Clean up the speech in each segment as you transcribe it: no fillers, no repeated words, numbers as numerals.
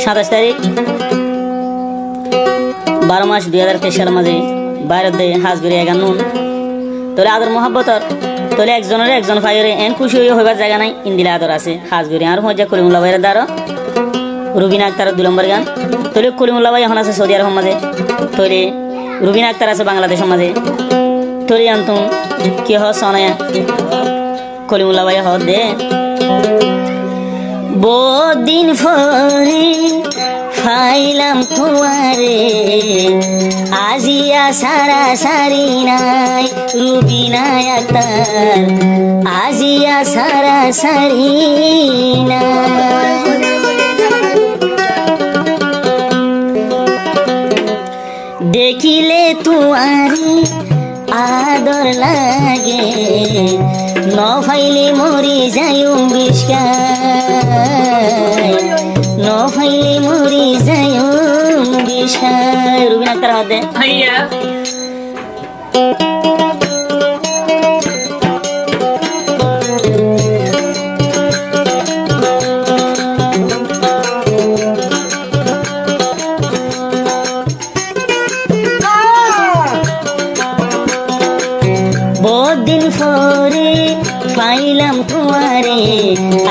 27 তারিখ 12 মাস 2023 সালের মাঝে বাইরের দে হাজবেরি এগান নুন তোলে আদর মোহাব্বতর তোলে একজনের একজন ফাইরে এন খুশি হইবার জায়গা নাই ইন্দিলা আদর আছে হাজবেরি আর মজা করিমুল্লাহ ভাইয়ের দ্বারা রুবিনা আক্তার 2 নম্বর গান তোলে কলিমুল্লাহ ভাই এখন আছে সৌদি আরব মাঝে তোলে রুবিনা আক্তার আছে বাংলাদেশের মাঝে তোলে আনতুম কি হ সনায়া কলিমুল্লাহ ভাই হ দে বহুদিন পরে ফাইলাম তোমারে আজিয়া সারা সারি নাই রুবিনা আক্তার আজিয়া সারা সারি নাই দেখিলে তোমারি আদর লাগে ন ফাইলে মরি যাইম বিষ্কায় ন ফাইলে মরি যাইম বিষ্কায় রুবিনা আক্তার হতে ভাইয়া বহুদিন পরে পাইলাম তোমারে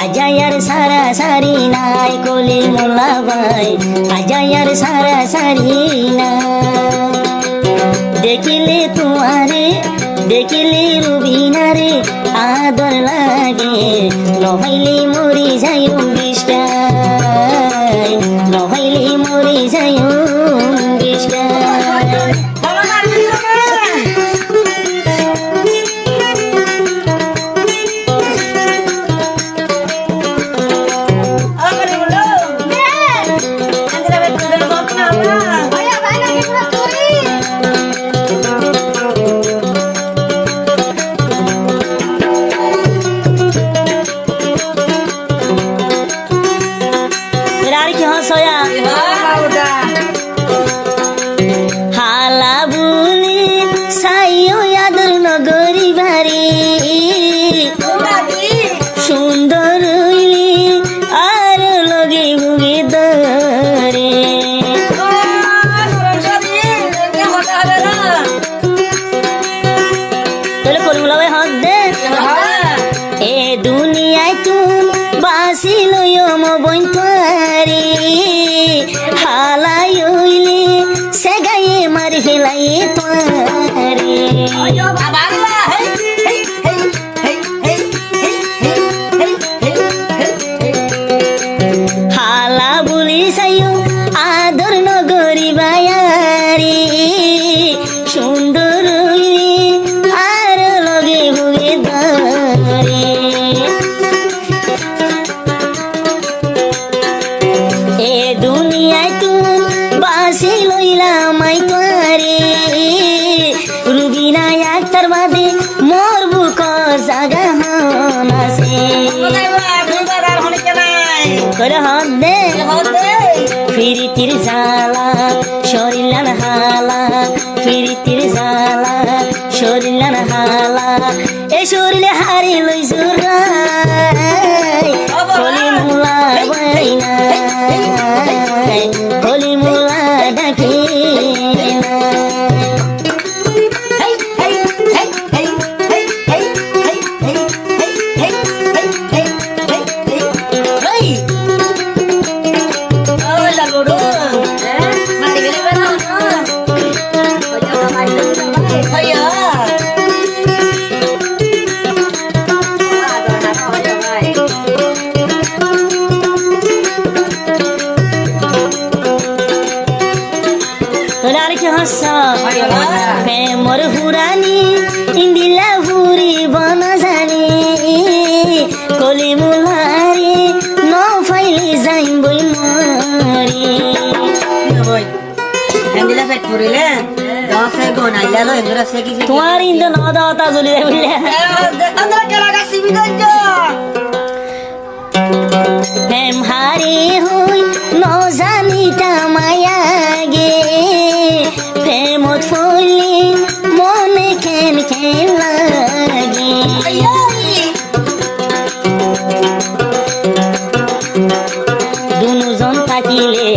আজায়ার সারা সারি নাই কলিমুল্লাহ ভাই আজায়ার সারা সারি নাই দেখিলে তোমারে দেখিলে রুবিনারে আদর লাগে নহইলে মরি যাইম বিষ্কায় নহইলে মরি যাইম বিষ্কায় হালা বুলি সাইও আদর নগরী বাড়ি সুন্দর হইলি আর লগে ভুগে দরে তোলে কলিমুল্লাহ ভাই হক দে এ দুনিয়ায় তুম বাসি লইও মবইন তোয়ারি হালাই হইলে সে গায়ে মারি ফেলাই তোয়ারি হালা বলি সাইও আদর নগরী বায়ারি সুন্দর হইলে আর লগে ভুগে ধরে এ দুনিয়ায় তুম বাসি লইলাম আই তোরে রুবিনা আক্তার বাদে মোর বুক জাগা হন আছে করে হন দে ফিরিতির জালা শরীলান হালা ফিরিতির জালা শরীলান হালা এ শরীরে হারি লই জুরাই কলিমুল্লাহ ভাই নাই কলিমুল্লাহ ডাকি প্রেমর হুরানি ইন্দিলা হুরি বন জানি কলিমুল্লারে ন ফাইলে যাইম বই মরি তোমার ইন্দো ন দাওতা জ্বলি যায় বুঝলে প্রেম হারে হই ন জানিতা মায়া গে প্রেমত ফলি মনে খেন খেন লাগে দুজন থাকিলে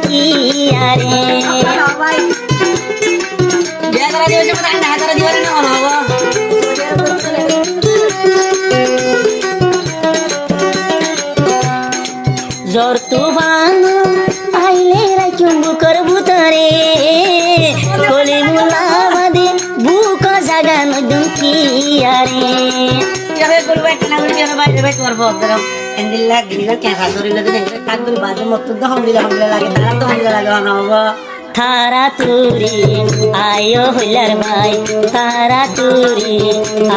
কি আরে জ্বর তুফান আইলে রাখুম বুকর ভুতরে কলি মুলা বাদে বুক জাগানো দুম কি আরে যাবে বলবো একটা না বলবি আমরা বাইরে বাইরে করবো ধরো এন্দিল্লা গিলা ক্যাসা ধরিলে তো দেখবে কাকুল বাজে মত তো হামলে লাগে তারা তো হামলে লাগে না বাবা थारा तुरी आयो हुलर भाई थारा तुरी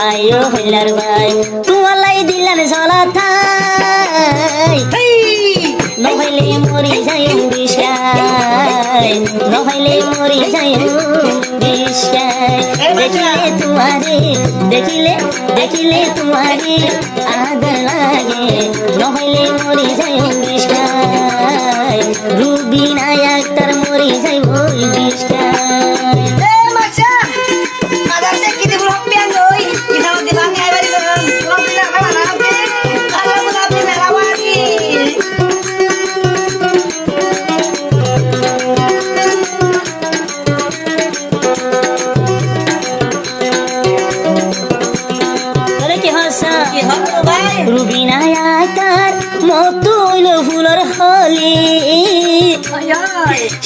आयो हुलर भाई तुमलाई दिलन झला थाई নহলে মরি যাইম বিষাই নহলে মরি যাইম বিষাই দেখিলে তোমারে আদর লাগে নহলে মরি যাইম বিষাই রুবিনা একটার মরি যাইব বিষাই এ মাচা আদাতে কি দিব হপিয়ান ওই কিনা মধ্যে ভাঙে আইবারি করুন রবিনা খালা না আপনি খালা বলা আপনি মেলাওয়ানি রুবিনা আকার মতো হইল ফুলর হলি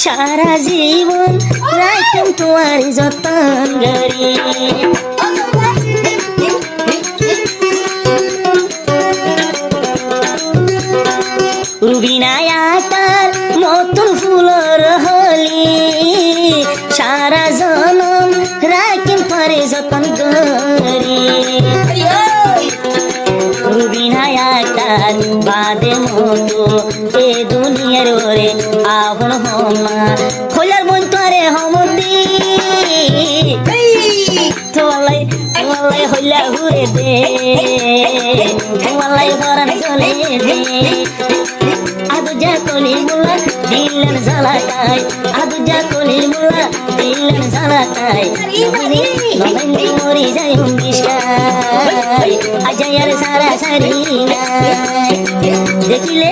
সারা জীবন রাখুম তোমার যতন গরি রুবিনা আকার মতন ফুলর হলি সারা জনম রাখুম পরে যতন গরি রুবিনা আকার বাদে মতো এ দুনিয়ার ওরে আপন হমা খোলার মন তোরে হমদি তোমালাই হইলা ঘুরে দে তোমালাই বরণ চলে দে আদু যা কলি মুলা দিলেন জ্বালাটাই আদু যা কলি মুলা দিলেন জ্বালাটাই নবন্দি মরি যাই বিষাই আজায়ার সারা সারি দেখিলে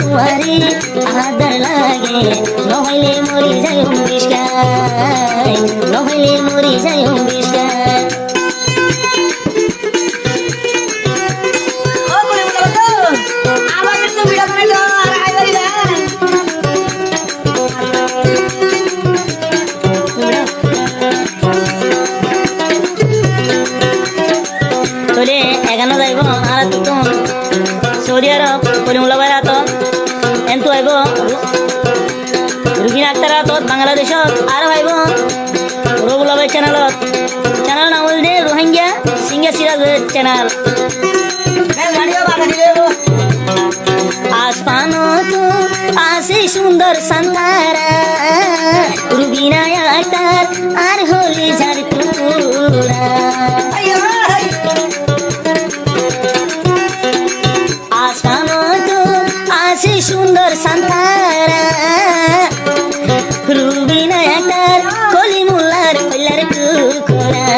তোমারি আদর লাগে নহলে মরি যাই বিষাই নহলে মরি যাই বিষাই ও বলে বলে তো আমাদের তো ভিডিও করে তো আর আইবারি না তোলে এখানে যাইব আর তো সৌদি আরব কলিমুল্লা বাইরা তো এনতো আইব রুবিনা আক্তার তো বাংলাদেশত আর আইব রবুল্লা ভাই চ্যানেলত চ্যানেল নাম হল যে রোহিঙ্গা সিঙ্গা সিরাজ চ্যানেল গাড়িও বাগানি দেব আসমানো তো আসে সুন্দর সন্তারা রুবিনা আক্তার আর হলি ঝাড়পুরা আসমানো তো আসে সুন্দর সন্তারা রুবিনা আক্তার কলিমুল্লার হইলার কুকুরা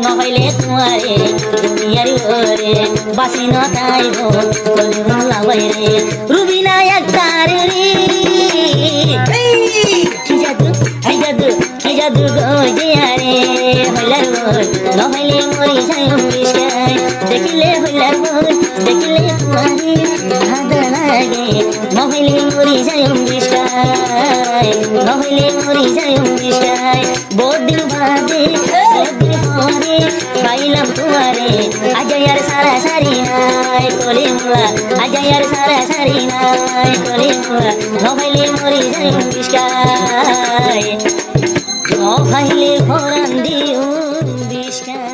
নহলে তোমারে দুনিয়ার ওরে বাসি ন তাইব কলিমুল্লা বাইরে রুবিনা আক্তার রে কি জাদু গজিয়ারে হইলার ওর নহলে মরি যাই বিষাই দেখিলে হইলার ওর দেখিলে তোমারে আদর লাগে নহলে মরি যাই বিষাই নহলে মরি যাই বিষাই বহুত দিন বাদে পরে পাইলাম তোমারে আজায়ার সারা সারি নাই কলিমুল্লা আজায়ার সারা সারি নাই কলিমুল্লা নহলে মরি যাই বিষাই নহলে ভরান দিও বিষাই